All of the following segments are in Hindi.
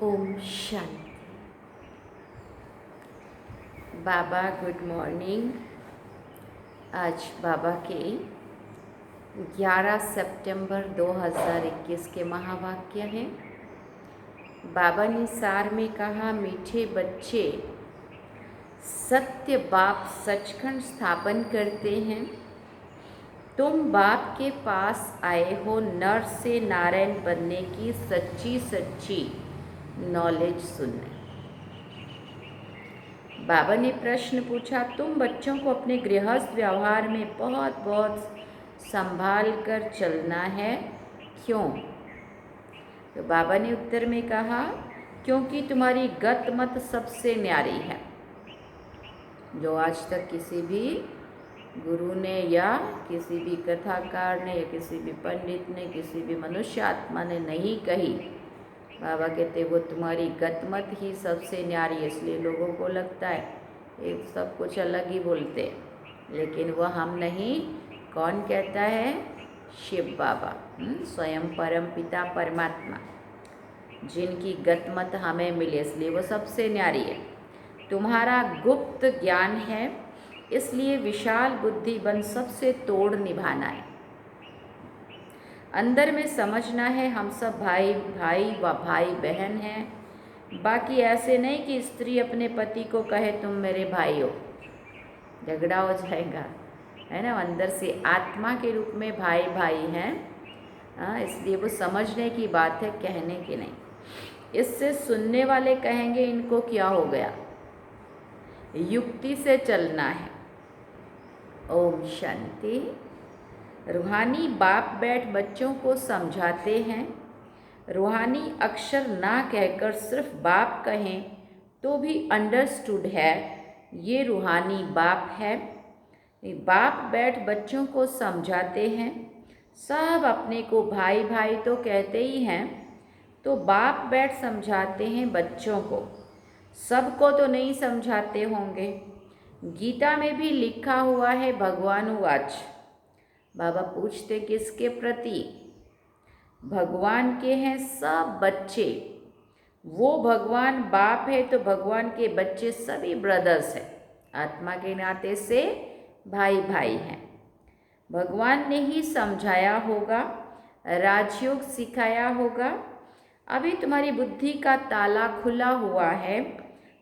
ओम शांति। बाबा गुड मॉर्निंग। आज बाबा के 11 सितंबर 2021 के महावाक्य हैं। बाबा ने सार में कहा, मीठे बच्चे, सत्य बाप सचखंड स्थापन करते हैं। तुम बाप के पास आए हो नर से नारायण बनने की सच्ची सच्ची नॉलेज सुनने। बाबा ने प्रश्न पूछा, तुम बच्चों को अपने गृहस्थ व्यवहार में बहुत बहुत संभाल कर चलना है, क्यों? तो बाबा ने उत्तर में कहा, क्योंकि तुम्हारी गत मत सबसे न्यारी है, जो आज तक किसी भी गुरु ने या किसी भी कथाकार ने या किसी भी पंडित ने, किसी भी मनुष्य आत्मा ने नहीं कही। बाबा कहते वो तुम्हारी गतमत ही सबसे न्यारी है। इसलिए लोगों को लगता है ये सब कुछ अलग ही बोलते, लेकिन वह हम नहीं। कौन कहता है? शिव बाबा, स्वयं परम पिता परमात्मा, जिनकी गतमत हमें मिले, इसलिए वो सबसे न्यारी है। तुम्हारा गुप्त ज्ञान है, इसलिए विशाल बुद्धि बन सबसे तोड़ निभाना है। अंदर में समझना है हम सब भाई भाई व भाई बहन हैं। बाकी ऐसे नहीं कि स्त्री अपने पति को कहे तुम मेरे भाई हो, झगड़ा हो जाएगा, है ना। अंदर से आत्मा के रूप में भाई भाई हैं। इसलिए वो समझने की बात है, कहने की नहीं। इससे सुनने वाले कहेंगे इनको क्या हो गया। युक्ति से चलना है। ओम शांति। रूहानी बाप बैठ बच्चों को समझाते हैं। रूहानी अक्षर ना कहकर सिर्फ बाप कहें तो भी अंडरस्टूड है, ये रूहानी बाप है। बाप बैठ बच्चों को समझाते हैं। सब अपने को भाई भाई तो कहते ही हैं, तो बाप बैठ समझाते हैं बच्चों को। सबको तो नहीं समझाते होंगे। गीता में भी लिखा हुआ है, भगवानुवाच। बाबा पूछते किसके प्रति? भगवान के हैं सब बच्चे। वो भगवान बाप है तो भगवान के बच्चे सभी ब्रदर्स हैं, आत्मा के नाते से भाई भाई हैं। भगवान ने ही समझाया होगा, राजयोग सिखाया होगा। अभी तुम्हारी बुद्धि का ताला खुला हुआ है,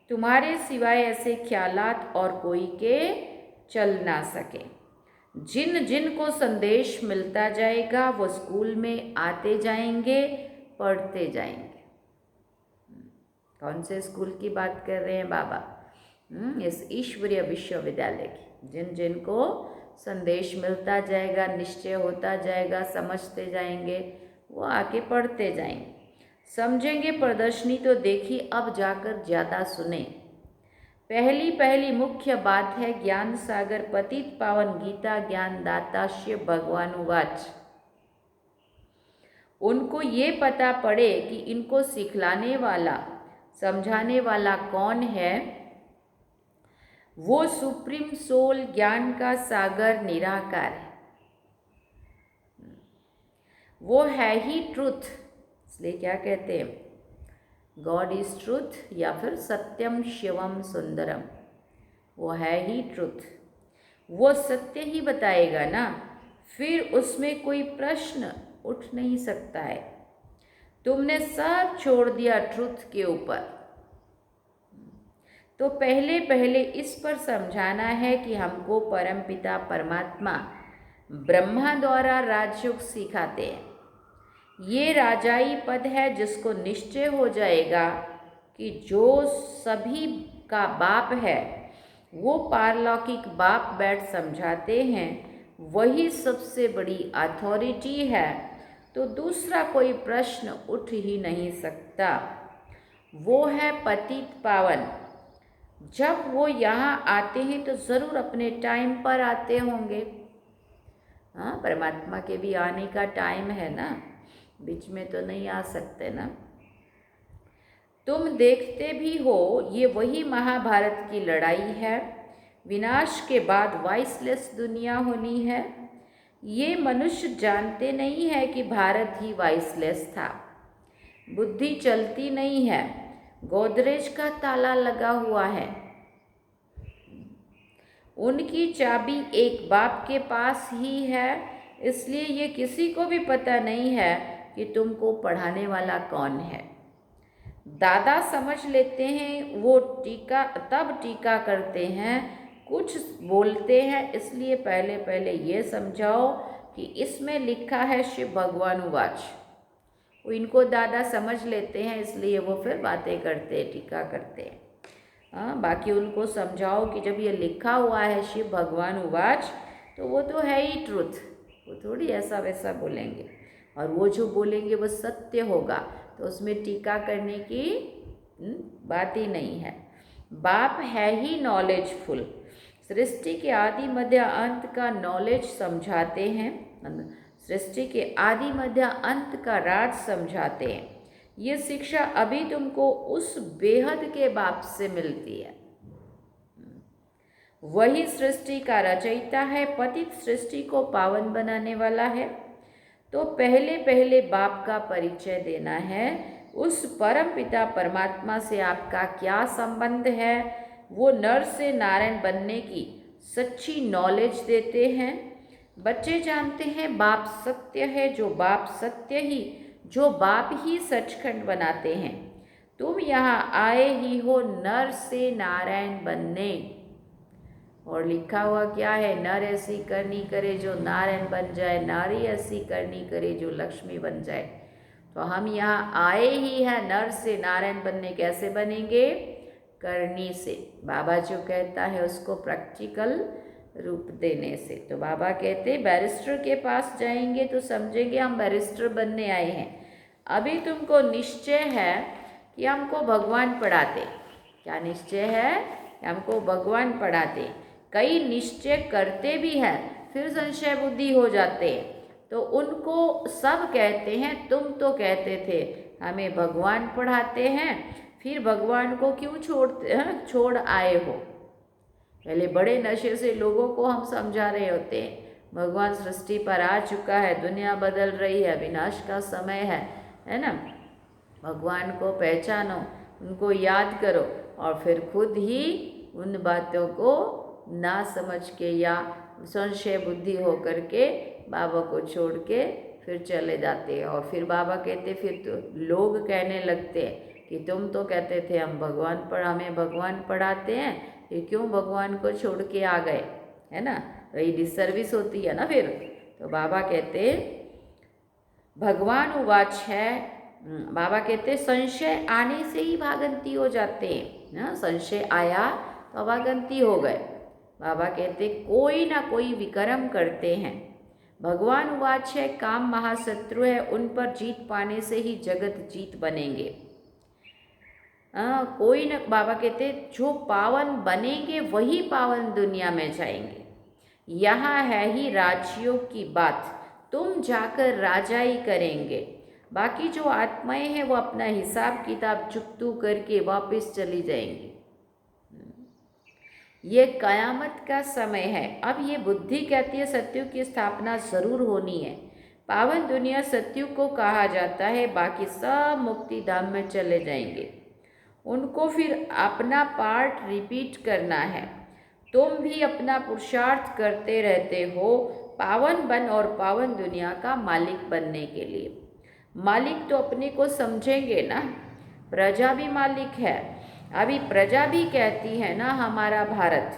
तुम्हारे सिवाय ऐसे ख्यालात और कोई के चल ना सके। जिन जिन को संदेश मिलता जाएगा वो स्कूल में आते जाएंगे, पढ़ते जाएंगे। कौन से स्कूल की बात कर रहे हैं बाबा? इस ईश्वरीय विश्वविद्यालय की। जिन जिन को संदेश मिलता जाएगा, निश्चय होता जाएगा, समझते जाएंगे, वो आके पढ़ते जाएंगे, समझेंगे। प्रदर्शनी तो देखी, अब जाकर ज़्यादा सुने। पहली मुख्य बात है ज्ञान सागर पतित पावन गीता ज्ञान दाता शिव भगवानुवाच। उनको ये पता पड़े कि इनको सिखलाने वाला, समझाने वाला कौन है। वो सुप्रीम सोल ज्ञान का सागर निराकार है। वो है ही ट्रुथ, इसलिए क्या कहते हैं? गॉड इज ट्रुथ, या फिर सत्यम शिवम सुंदरम। वो है ही ट्रुथ, वो सत्य ही बताएगा ना, फिर उसमें कोई प्रश्न उठ नहीं सकता है। तुमने सब छोड़ दिया ट्रुथ के ऊपर, तो पहले इस पर समझाना है कि हमको परमपिता परमात्मा ब्रह्मा द्वारा राजयोग सिखाते हैं। ये राजाई पद है जिसको निश्चय हो जाएगा कि जो सभी का बाप है, वो पारलौकिक बाप बैठ समझाते हैं, वही सबसे बड़ी अथॉरिटी है, तो दूसरा कोई प्रश्न उठ ही नहीं सकता। वो है पतित पावन। जब वो यहाँ आते हैं तो ज़रूर अपने टाइम पर आते होंगे। हाँ, परमात्मा के भी आने का टाइम है ना, बीच में तो नहीं आ सकते ना। तुम देखते भी हो, ये वही महाभारत की लड़ाई है। विनाश के बाद वाइसलेस दुनिया होनी है। ये मनुष्य जानते नहीं है कि भारत ही वाइसलेस था। बुद्धि चलती नहीं है, गोदरेज का ताला लगा हुआ है। उनकी चाबी एक बाप के पास ही है, इसलिए ये किसी को भी पता नहीं है कि तुमको पढ़ाने वाला कौन है। दादा समझ लेते हैं, वो टीका करते हैं, कुछ बोलते हैं, इसलिए पहले पहले ये समझाओ कि इसमें लिखा है शिव भगवान उवाच। वो इनको दादा समझ लेते हैं, इसलिए वो फिर बातें करते हैं, टीका करते हैं। बाकी उनको समझाओ कि जब ये लिखा हुआ है शिव भगवान उवाच, तो वो तो है ही ट्रुथ, वो थोड़ी ऐसा वैसा बोलेंगे, और वो जो बोलेंगे वो सत्य होगा, तो उसमें टीका करने की बात ही नहीं है। बाप है ही नॉलेजफुल, सृष्टि के आदि मध्य अंत का नॉलेज समझाते हैं, सृष्टि के आदि मध्य अंत का राज समझाते हैं। ये शिक्षा अभी तुमको उस बेहद के बाप से मिलती है। वही सृष्टि का रचयिता है, पतित सृष्टि को पावन बनाने वाला है। तो पहले पहले बाप का परिचय देना है। उस परम पिता परमात्मा से आपका क्या संबंध है, वो नर से नारायण बनने की सच्ची नॉलेज देते हैं। बच्चे जानते हैं बाप सत्य है, जो बाप ही सचखंड बनाते हैं। तुम यहाँ आए ही हो नर से नारायण बनने, और लिखा हुआ क्या है, नर ऐसी करनी करे जो नारायण बन जाए, नारी ऐसी करनी करे जो लक्ष्मी बन जाए। तो हम यहाँ आए ही हैं नर से नारायण बनने। कैसे बनेंगे? करनी से। बाबा जो कहता है उसको प्रैक्टिकल रूप देने से। तो बाबा कहते बैरिस्टर के पास जाएंगे तो समझेंगे हम बैरिस्टर बनने आए हैं। अभी तुमको निश्चय है कि हमको भगवान पढ़ाते। क्या निश्चय है? कि हमको भगवान पढ़ाते। कई निश्चय करते भी हैं, फिर संशय बुद्धि हो जाते हैं, तो उनको सब कहते हैं तुम तो कहते थे हमें भगवान पढ़ाते हैं, फिर भगवान को क्यों छोड़ आए हो। पहले बड़े नशे से लोगों को हम समझा रहे होते हैं भगवान सृष्टि पर आ चुका है, दुनिया बदल रही है, विनाश का समय है ना। भगवान को पहचानो, उनको याद करो, और फिर खुद ही उन बातों को ना समझ के या संशय बुद्धि हो करके बाबा को छोड़ के फिर चले जाते हैं। और फिर बाबा कहते, फिर तो लोग कहने लगते हैं कि तुम तो कहते थे हमें भगवान पढ़ाते हैं, फिर क्यों भगवान को छोड़ के आ गए, है ना। वही डिसर्विस होती है ना फिर। तो बाबा कहते भगवान उवाच है, बाबा कहते संशय आने से ही भागंती हो जाते हैं ना। संशय आया तो भागंती हो गए। बाबा कहते कोई ना कोई विक्रम करते हैं। भगवान उवाच है काम महाशत्रु है, उन पर जीत पाने से ही जगत जीत बनेंगे। कोई न, बाबा कहते जो पावन बनेंगे वही पावन दुनिया में जाएंगे। यहाँ है ही राजयोग की बात, तुम जाकर राजाई करेंगे। बाकी जो आत्माएं हैं वो अपना हिसाब किताब चुकतू करके वापस चली जाएंगी। ये कयामत का समय है। अब ये बुद्धि कहती है सत्युग की स्थापना जरूर होनी है। पावन दुनिया सत्युग को कहा जाता है, बाकी सब मुक्ति धाम में चले जाएंगे। उनको फिर अपना पार्ट रिपीट करना है। तुम भी अपना पुरुषार्थ करते रहते हो पावन बन और पावन दुनिया का मालिक बनने के लिए। मालिक तो अपने को समझेंगे ना, प्रजा भी मालिक है। अभी प्रजा भी कहती है ना हमारा भारत,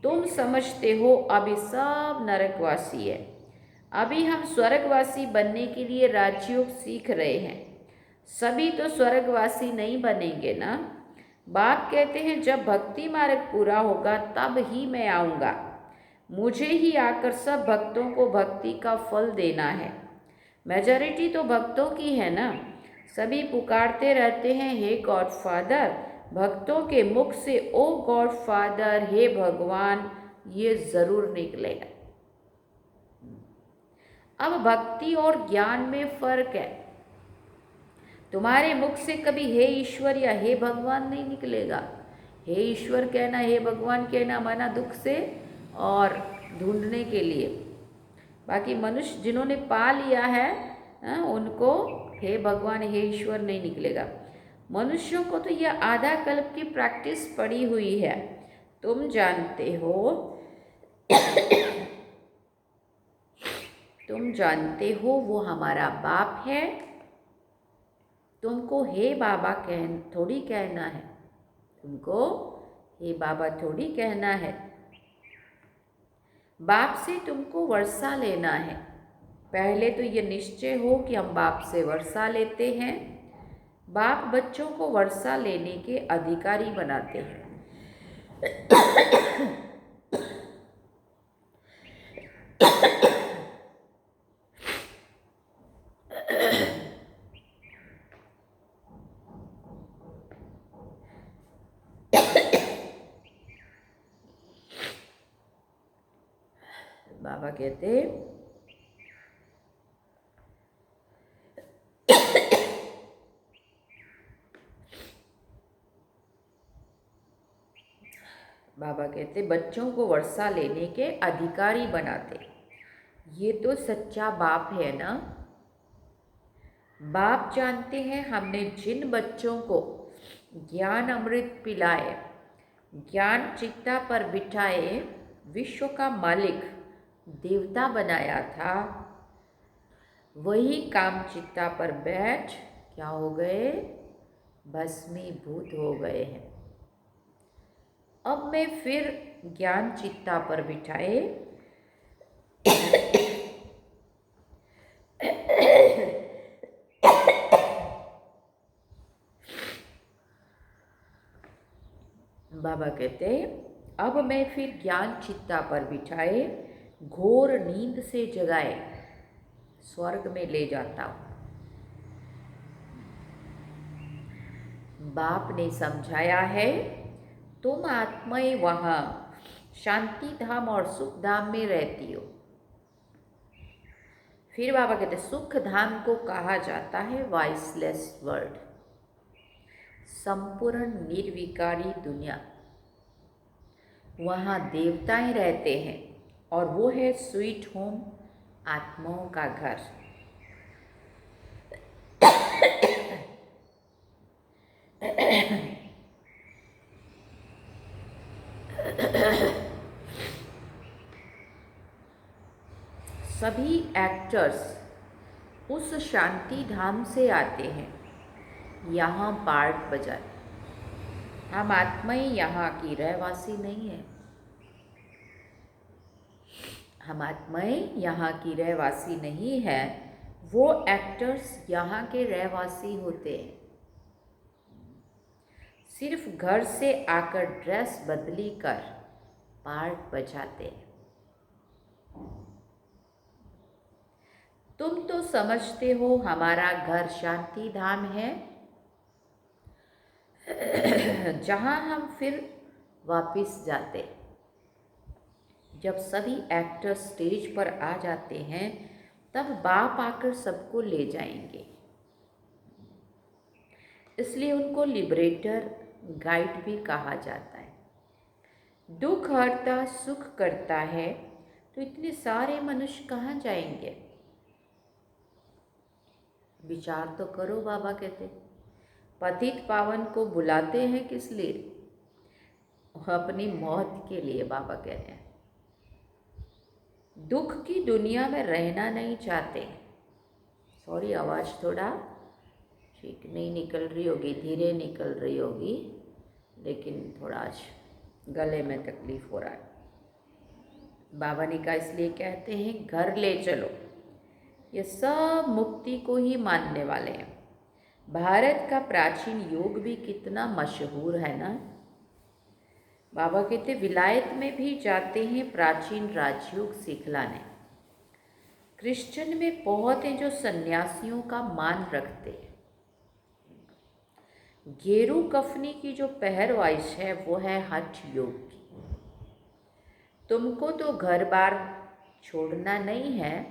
तुम समझते हो अभी सब नरकवासी है। अभी हम स्वर्गवासी बनने के लिए राजयोग सीख रहे हैं। सभी तो स्वर्गवासी नहीं बनेंगे ना। बाप कहते हैं जब भक्ति मार्ग पूरा होगा तब ही मैं आऊँगा। मुझे ही आकर सब भक्तों को भक्ति का फल देना है। मेजॉरिटी तो भक्तों की है ना। सभी पुकारते रहते हैं हे गॉड फादर, भक्तों के मुख से ओ गॉड फादर, हे भगवान, ये जरूर निकलेगा। अब भक्ति और ज्ञान में फर्क है। तुम्हारे मुख से कभी हे ईश्वर या हे भगवान नहीं निकलेगा। हे ईश्वर कहना, हे भगवान कहना माना दुख से और ढूंढने के लिए। बाकी मनुष्य जिन्होंने पा लिया है उनको हे भगवान हे ईश्वर नहीं निकलेगा। मनुष्यों को तो यह आधा कल्प की प्रैक्टिस पड़ी हुई है। तुम जानते हो तुम जानते हो वो हमारा बाप है। तुमको हे बाबा थोड़ी कहना है। तुमको हे बाबा थोड़ी कहना है। बाप से तुमको वर्षा लेना है। पहले तो ये निश्चय हो कि हम बाप से वर्षा लेते हैं। बाप बच्चों को वर्षा लेने के अधिकारी बनाते हैं। बाबा कहते बच्चों को वर्षा लेने के अधिकारी बनाते। ये तो सच्चा बाप है ना। बाप जानते हैं हमने जिन बच्चों को ज्ञान अमृत पिलाए, ज्ञान चित्ता पर बिठाए, विश्व का मालिक देवता बनाया था, वही काम चित्ता पर बैठ क्या हो गए? भस्मीभूत हो गए हैं। अब मैं फिर ज्ञान चित्ता पर बिठाए बाबा कहते अब मैं फिर ज्ञान चित्ता पर बिठाए घोर नींद से जगाए स्वर्ग में ले जाता हूँ। बाप ने समझाया है तुम आत्माएं वहाँ शांति धाम और सुख धाम में रहती हो। फिर बाबा कहते सुख धाम को कहा जाता है वॉइसलेस वर्ल्ड, संपूर्ण निर्विकारी दुनिया। वहाँ देवताएं रहते हैं और वो है स्वीट होम, आत्माओं का घर। सभी एक्टर्स उस शांति धाम से आते हैं यहाँ पार्ट बजाए। हम आत्माएं यहाँ की रहवासी नहीं है। हम आत्माएं यहाँ की रहवासी नहीं है, वो एक्टर्स यहाँ के रहवासी होते हैं। सिर्फ घर से आकर ड्रेस बदली कर पार्ट बजाते हैं। तुम तो समझते हो हमारा घर शांति धाम है, जहाँ हम फिर वापस जाते। जब सभी एक्टर स्टेज पर आ जाते हैं तब बाप आकर सबको ले जाएंगे। इसलिए उनको लिबरेटर गाइड भी कहा जाता है। दुख हरता सुख करता है, तो इतने सारे मनुष्य कहाँ जाएंगे? विचार तो करो। बाबा कहते पतित पावन को बुलाते हैं किस लिए? अपनी मौत के लिए। बाबा कहते हैं दुख की दुनिया में रहना नहीं चाहते। सॉरी, आवाज़ थोड़ा ठीक नहीं निकल रही होगी, धीरे निकल रही होगी, लेकिन थोड़ा आज गले में तकलीफ हो रहा है। बाबा ने कहा इसलिए कहते हैं घर ले चलो। ये सब मुक्ति को ही मानने वाले हैं। भारत का प्राचीन योग भी कितना मशहूर है ना। बाबा कहते विलायत में भी जाते हैं प्राचीन राजयोग सिखलाने। क्रिश्चियन में बहुत हैं जो सन्यासियों का मान रखते हैं। गेरू कफनी की जो पहरवाइश है वो है हठ योग की। तुमको तो घर बार छोड़ना नहीं है,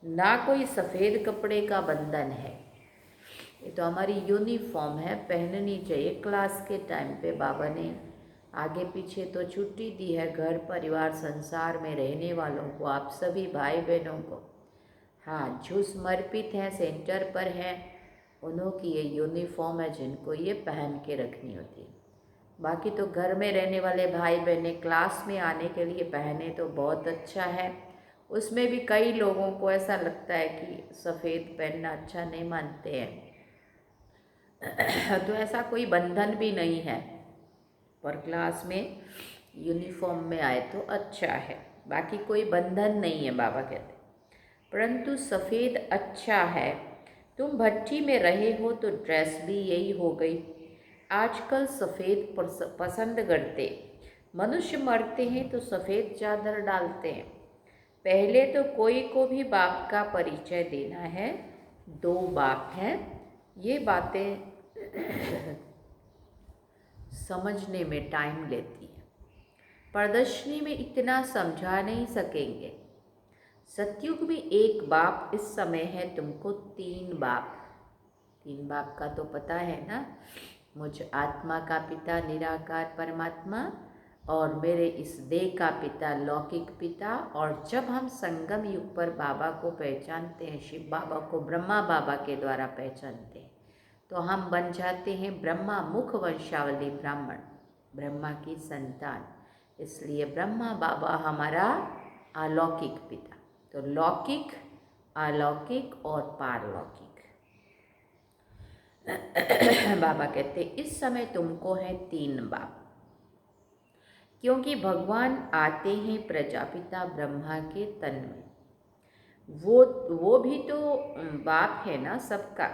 ना कोई सफ़ेद कपड़े का बंधन है। ये तो हमारी यूनिफॉर्म है, पहननी चाहिए। क्लास के टाइम पे बाबा ने आगे पीछे तो छुट्टी दी है। घर परिवार संसार में रहने वालों को, आप सभी भाई बहनों को हाँ, जो समर्पित हैं, सेंटर पर हैं, उन्हों की ये यूनिफॉर्म है जिनको ये पहन के रखनी होती है। बाकी तो घर में रहने वाले भाई बहनें क्लास में आने के लिए पहने तो बहुत अच्छा है। उसमें भी कई लोगों को ऐसा लगता है कि सफ़ेद पहनना अच्छा नहीं मानते हैं तो ऐसा कोई बंधन भी नहीं है, पर क्लास में यूनिफॉर्म में आए तो अच्छा है, बाकी कोई बंधन नहीं है बाबा कहते। परंतु सफ़ेद अच्छा है। तुम भट्टी में रहे हो तो ड्रेस भी यही हो गई। आजकल सफ़ेद पसंद करते। मनुष्य मरते हैं तो सफ़ेद चादर डालते हैं। पहले तो कोई को भी बाप का परिचय देना है। 2 बाप हैं। ये बातें समझने में टाइम लेती है। प्रदर्शनी में इतना समझा नहीं सकेंगे। सतयुग में 1 बाप, इस समय है तुमको 3 बाप। 3 बाप का तो पता है ना, मुझ आत्मा का पिता निराकार परमात्मा और मेरे इस देह का पिता लौकिक पिता। और जब हम संगम युग पर बाबा को पहचानते हैं, शिव बाबा को ब्रह्मा बाबा के द्वारा पहचानते हैं, तो हम बन जाते हैं ब्रह्मा मुख वंशावली ब्राह्मण, ब्रह्मा की संतान। इसलिए ब्रह्मा बाबा हमारा अलौकिक पिता। तो लौकिक, अलौकिक और पारलौकिक बाबा कहते इस समय तुमको है 3 बाप, क्योंकि भगवान आते हैं प्रजापिता ब्रह्मा के तन में। वो भी तो बाप है ना सबका।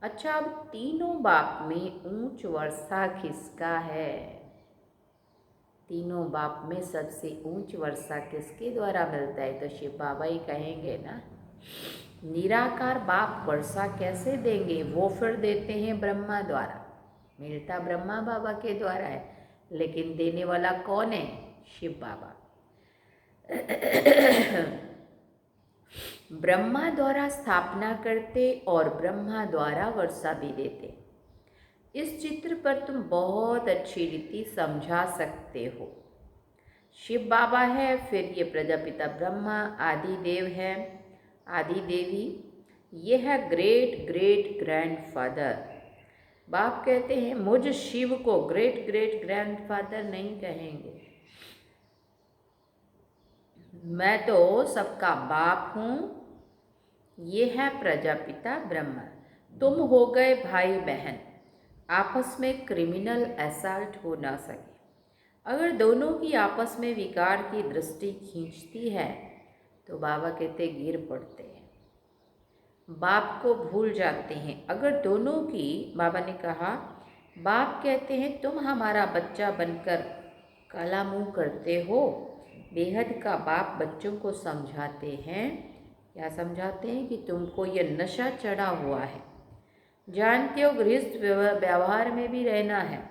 अच्छा, अब तीनों बाप में ऊंच वर्षा किसका है? तीनों बाप में सबसे ऊंच वर्षा किसके द्वारा मिलता है? तो शिव बाबा ही कहेंगे ना। निराकार बाप वर्षा कैसे देंगे? वो फिर देते हैं ब्रह्मा द्वारा। मिलता ब्रह्मा बाबा के द्वारा है, लेकिन देने वाला कौन है? शिव बाबा। ब्रह्मा द्वारा स्थापना करते और ब्रह्मा द्वारा वर्षा भी देते। इस चित्र पर तुम बहुत अच्छी रीति समझा सकते हो। शिव बाबा है, फिर ये प्रजापिता ब्रह्मा, आदि देव है, आदि देवी, ये है ग्रेट ग्रेट ग्रैंडफादर। बाप कहते हैं मुझ शिव को ग्रेट ग्रेट ग्रैंडफादर नहीं कहेंगे, मैं तो सबका बाप हूँ। ये है प्रजापिता ब्रह्मा। तुम हो गए भाई बहन, आपस में क्रिमिनल असॉल्ट हो ना सके। अगर दोनों की आपस में विकार की दृष्टि खींचती है तो बाबा कहते गिर पड़ते हैं, बाप को भूल जाते हैं। अगर दोनों की, बाबा ने कहा, बाप कहते हैं तुम हमारा बच्चा बनकर काला मुँह करते हो। बेहद का बाप बच्चों को समझाते हैं। क्या समझाते हैं? कि तुमको ये नशा चढ़ा हुआ है, जानते हो गृहस्थ व्यवहार में भी रहना है,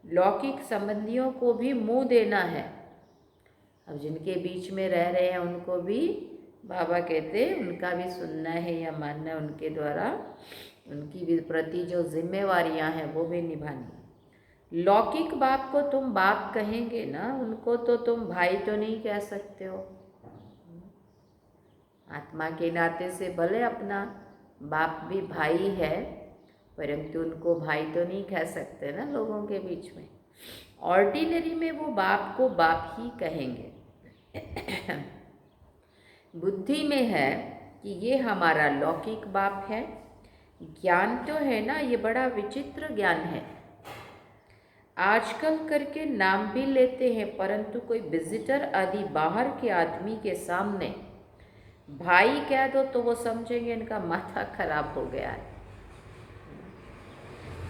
लौकिक संबंधियों को भी मुंह देना है। अब जिनके बीच में रह रहे हैं उनको भी बाबा कहते हैं उनका भी सुनना है या मानना है, उनके द्वारा उनकी भी प्रति जो जिम्मेवारियां हैं वो भी निभानी। लौकिक बाप को तुम बाप कहेंगे ना, उनको तो तुम भाई तो नहीं कह सकते हो। आत्मा के नाते से भले अपना बाप भी भाई है, परंतु उनको भाई तो नहीं कह सकते ना लोगों के बीच में। ऑर्डिनरी में वो बाप को बाप ही कहेंगे। बुद्धि में है कि ये हमारा लौकिक बाप है। ज्ञान तो है ना, ये बड़ा विचित्र ज्ञान है। आजकल करके नाम भी लेते हैं, परंतु कोई विजिटर आदि बाहर के आदमी के सामने भाई कह दो तो वो समझेंगे इनका माथा खराब हो गया है।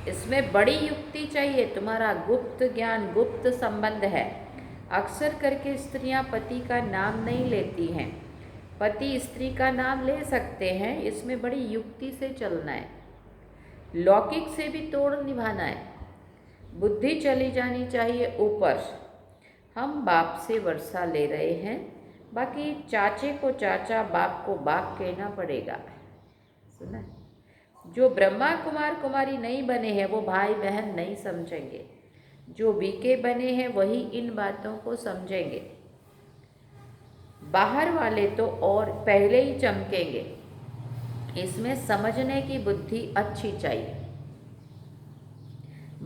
इसमें बड़ी युक्ति चाहिए। तुम्हारा गुप्त ज्ञान, गुप्त संबंध है। अक्सर करके स्त्रियां पति का नाम नहीं लेती हैं, पति स्त्री का नाम ले सकते हैं। इसमें बड़ी युक्ति से चलना है, लौकिक से भी तोड़ निभाना है। बुद्धि चली जानी चाहिए ऊपर। हम बाप से वर्षा ले रहे हैं, बाकी चाचे को चाचा, बाप को बाप कहना पड़ेगा। सुना? जो ब्रह्मा कुमार कुमारी नहीं बने हैं वो भाई बहन नहीं समझेंगे। जो बीके बने हैं वही इन बातों को समझेंगे। बाहर वाले तो और पहले ही चमकेंगे। इसमें समझने की बुद्धि अच्छी चाहिए।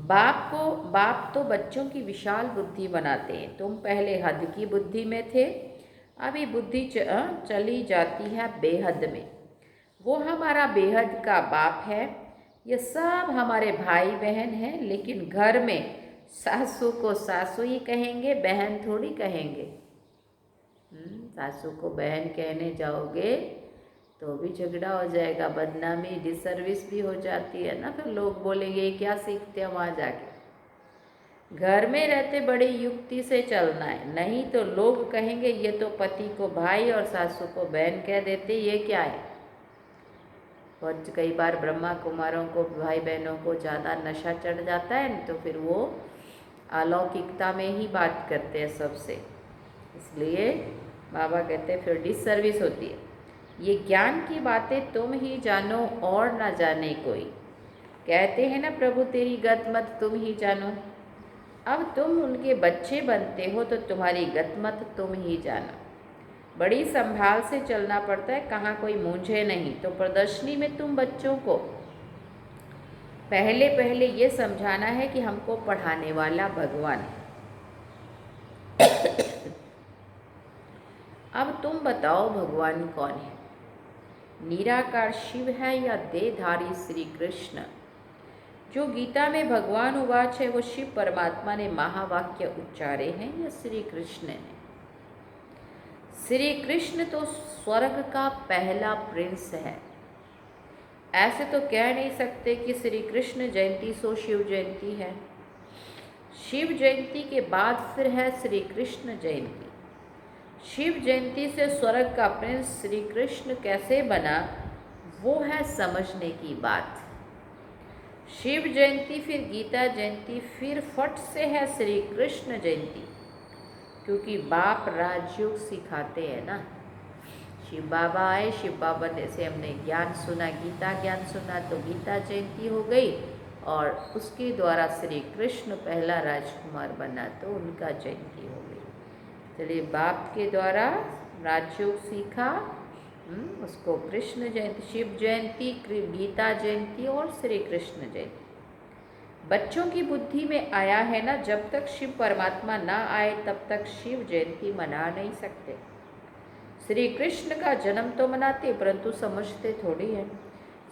बाप तो बच्चों की विशाल बुद्धि बनाते हैं। तुम पहले हद की बुद्धि में थे, अभी बुद्धि चली जाती है बेहद में। वो हमारा बेहद का बाप है, ये सब हमारे भाई बहन हैं। लेकिन घर में सासू को सासू ही कहेंगे, बहन थोड़ी कहेंगे। सासू को बहन कहने जाओगे तो भी झगड़ा हो जाएगा, बदनामी, डिसर्विस भी हो जाती है ना। फिर लोग बोलेंगे क्या सीखते हैं वहाँ जाके। घर में रहते बड़ी युक्ति से चलना है, नहीं तो लोग कहेंगे ये तो पति को भाई और सासू को बहन कह देते, ये क्या है। और कई बार ब्रह्मा कुमारों को, भाई बहनों को ज़्यादा नशा चढ़ जाता है तो फिर वो अलौकिकता में ही बात करते हैं सबसे। इसलिए बाबा कहते हैं फिर डिसर्विस होती है। ये ज्ञान की बातें तुम ही जानो और ना जाने कोई। कहते हैं ना प्रभु तेरी गत मत तुम ही जानो। अब तुम उनके बच्चे बनते हो तो तुम्हारी गत मत तुम ही जानो। बड़ी संभाल से चलना पड़ता है, कहाँ कोई मूंझे नहीं। तो प्रदर्शनी में तुम बच्चों को पहले पहले ये समझाना है कि हमको पढ़ाने वाला भगवान। अब तुम बताओ भगवान कौन है? निराकार शिव है या देहधारी श्री कृष्ण? जो गीता में भगवान उवाच है वो शिव परमात्मा ने महावाक्य उच्चारे हैं या श्री कृष्ण ने? श्री कृष्ण तो स्वर्ग का पहला प्रिंस है। ऐसे तो कह नहीं सकते कि श्री कृष्ण जयंती सो शिव जयंती है। शिव जयंती के बाद फिर है श्री कृष्ण जयंती। शिव जयंती से स्वर्ग का प्रिंस श्री कृष्ण कैसे बना, वो है समझने की बात। शिव जयंती, फिर गीता जयंती, फिर फट से है श्री कृष्ण जयंती, क्योंकि बाप राजयोग सिखाते हैं ना। शिव बाबा आए, शिव बाबा से हमने ज्ञान सुना, गीता ज्ञान सुना, तो गीता जयंती हो गई। और उसके द्वारा श्री कृष्ण पहला राजकुमार बना तो उनका जयंती हो गई। चलिए, बाप के द्वारा राजयोग सीखा, उसको कृष्ण जयंती, शिव जयंती, गीता जयंती और श्री कृष्ण जयंती। बच्चों की बुद्धि में आया है ना, जब तक शिव परमात्मा ना आए तब तक शिव जयंती मना नहीं सकते। श्री कृष्ण का जन्म तो मनाते परंतु समझते थोड़ी है।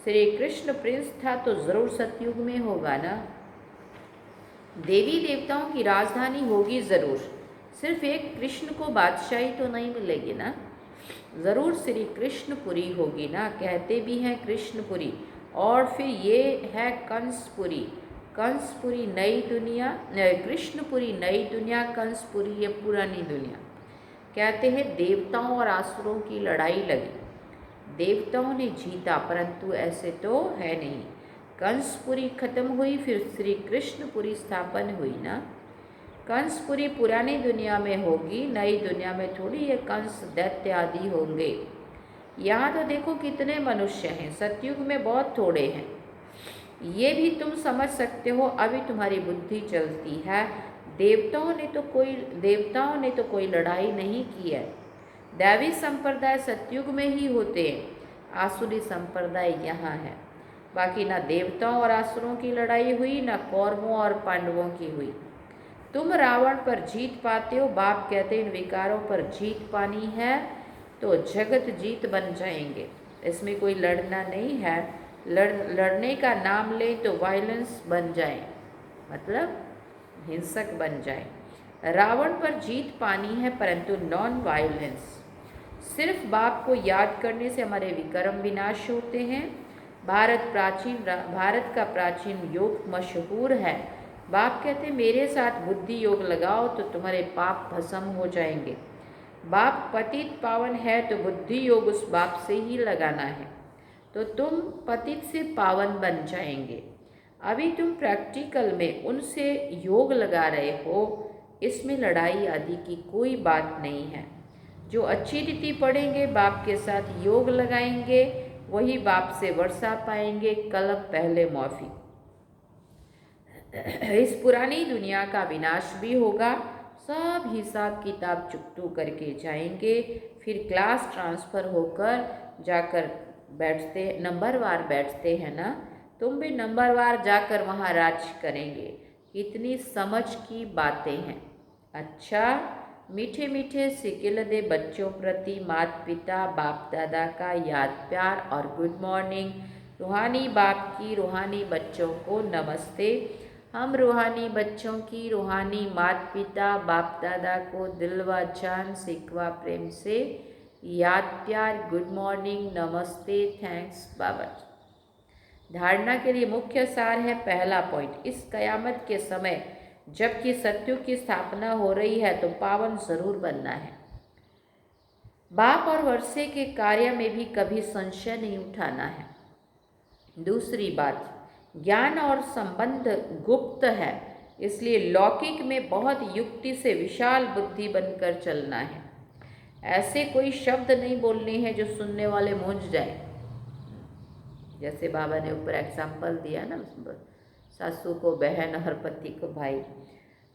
श्री कृष्ण प्रिंस था तो जरूर सतयुग में होगा ना। देवी देवताओं की राजधानी होगी जरूर, सिर्फ एक कृष्ण को बादशाही तो नहीं मिलेगी ना। ज़रूर श्री कृष्णपुरी होगी ना, कहते भी हैं कृष्णपुरी। और फिर ये है कंसपुरी। कंसपुरी नई दुनिया, कृष्णपुरी नई दुनिया, कंसपुरी ये पुरानी दुनिया। कहते हैं देवताओं और आसुरों की लड़ाई लगी, देवताओं ने जीता, परंतु ऐसे तो है नहीं। कंसपुरी खत्म हुई, फिर श्री कृष्णपुरी स्थापन हुई ना। कंसपुरी पुरानी दुनिया में होगी, नई दुनिया में थोड़ी। ये कंस दैत्य आदि होंगे। यहाँ तो देखो कितने मनुष्य हैं, सतयुग में बहुत थोड़े हैं। ये भी तुम समझ सकते हो, अभी तुम्हारी बुद्धि चलती है। देवताओं ने तो कोई लड़ाई नहीं की है। दैवी संप्रदाय सतयुग में ही होते हैं, आसुरी संप्रदाय यहाँ है। बाकी ना देवताओं और आसुरों की लड़ाई हुई, ना कौरवों और पांडवों की हुई। तुम रावण पर जीत पाते हो, बाप कहते इन विकारों पर जीत पानी है तो जगत जीत बन जाएंगे। इसमें कोई लड़ना नहीं है। लड़ने का नाम ले तो वायलेंस बन जाए, मतलब हिंसक बन जाए। रावण पर जीत पानी है परंतु नॉन वायलेंस। सिर्फ बाप को याद करने से हमारे विक्रम विनाश होते हैं। भारत का प्राचीन योग मशहूर है। बाप कहते हैं मेरे साथ बुद्धि योग लगाओ तो तुम्हारे पाप भस्म हो जाएंगे। बाप पतित पावन है तो बुद्धि योग उस बाप से ही लगाना है, तो तुम पतित से पावन बन जाएंगे। अभी तुम प्रैक्टिकल में उनसे योग लगा रहे हो, इसमें लड़ाई आदि की कोई बात नहीं है। जो अच्छी रीति पढ़ेंगे, बाप के साथ योग लगाएंगे, वही बाप से वर्षा पाएंगे। कलप पहले माफ़ी। इस पुरानी दुनिया का विनाश भी होगा, सब हिसाब किताब चुकतू करके जाएंगे। फिर क्लास ट्रांसफ़र होकर जाकर बैठते, नंबरवार बैठते हैं ना, तुम भी नंबरवार जाकर वहाँ राज्य करेंगे। कितनी समझ की बातें हैं। अच्छा, मीठे मीठे सिकिल दे बच्चों प्रति माता पिता बाप दादा का याद प्यार और गुड मॉर्निंग। रूहानी बाप की रूहानी बच्चों को नमस्ते। हम रूहानी बच्चों की रूहानी माता पिता बाप दादा को दिल व जान सिकवा प्रेम से याद प्यार गुड मॉर्निंग नमस्ते थैंक्स बाबा। धारणा के लिए मुख्य सार है। पहला पॉइंट, इस कयामत के समय जबकि सत्युग की स्थापना हो रही है तो पावन जरूर बनना है। बाप और वर्षे के कार्य में भी कभी संशय नहीं उठाना है। दूसरी बात, ज्ञान और संबंध गुप्त है, इसलिए लौकिक में बहुत युक्ति से विशाल बुद्धि बनकर चलना है। ऐसे कोई शब्द नहीं बोलने हैं जो सुनने वाले मूंझ जाए। जैसे बाबा ने ऊपर एग्जाम्पल दिया ना, सासू को बहन और पति को भाई।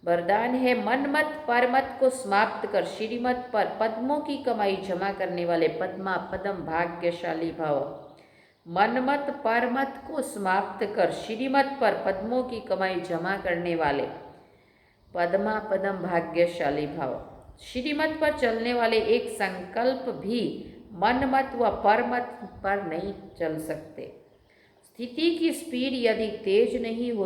वरदान है, मन मत पर मत को समाप्त कर श्रीमत पर पद्मों की कमाई जमा करने वाले पद्मा पदम भाग्यशाली भव। मनमत परमत को समाप्त कर श्रीमत पर पद्मों की कमाई जमा करने वाले पद्मा पदम भाग्यशाली भव। श्रीमत पर चलने वाले एक संकल्प भी मनमत व परमत पर नहीं चल सकते। स्थिति की स्पीड यदि तेज नहीं होती